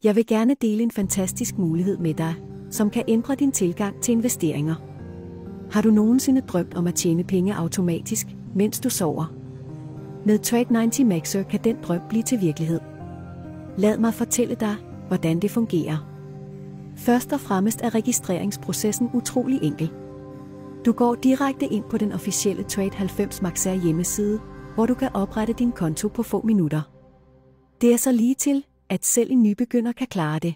Jeg vil gerne dele en fantastisk mulighed med dig, som kan ændre din tilgang til investeringer. Har du nogensinde drømt om at tjene penge automatisk, mens du sover? Med Trade90 Maxer kan den drøm blive til virkelighed. Lad mig fortælle dig, hvordan det fungerer. Først og fremmest er registreringsprocessen utrolig enkel. Du går direkte ind på den officielle Trade90 Maxer hjemmeside, hvor du kan oprette din konto på få minutter. Det er så lige til, at selv en nybegynder kan klare det.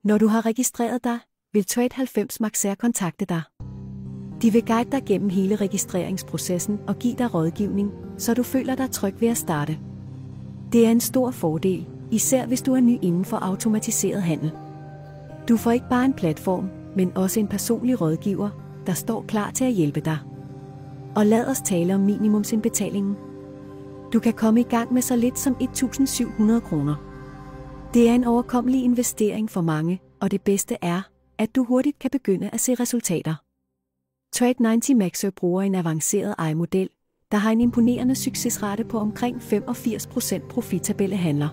Når du har registreret dig, vil Trade90 Maxer kontakte dig. De vil guide dig gennem hele registreringsprocessen og give dig rådgivning, så du føler dig tryg ved at starte. Det er en stor fordel, især hvis du er ny inden for automatiseret handel. Du får ikke bare en platform, men også en personlig rådgiver, der står klar til at hjælpe dig. Og lad os tale om minimumsindbetalingen. Du kan komme i gang med så lidt som 1.700 kroner. Det er en overkommelig investering for mange, og det bedste er, at du hurtigt kan begynde at se resultater. Trade90 Maxer bruger en avanceret ejermodel, der har en imponerende succesrate på omkring 85% profitabelle handler.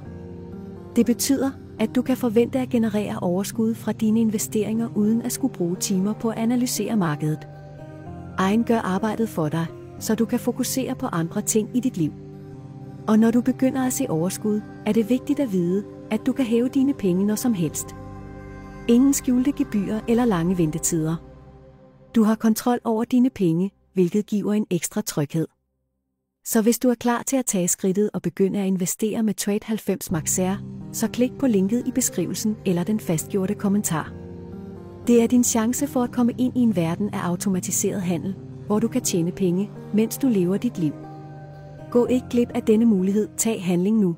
Det betyder, at du kan forvente at generere overskud fra dine investeringer uden at skulle bruge timer på at analysere markedet. Egen gør arbejdet for dig, så du kan fokusere på andre ting i dit liv. Og når du begynder at se overskud, er det vigtigt at vide, at du kan hæve dine penge når som helst. Ingen skjulte gebyrer eller lange ventetider. Du har kontrol over dine penge, hvilket giver en ekstra tryghed. Så hvis du er klar til at tage skridtet og begynde at investere med Trade90 Maxer, så klik på linket i beskrivelsen eller den fastgjorte kommentar. Det er din chance for at komme ind i en verden af automatiseret handel, hvor du kan tjene penge, mens du lever dit liv. Gå ikke glip af denne mulighed, tag handling nu.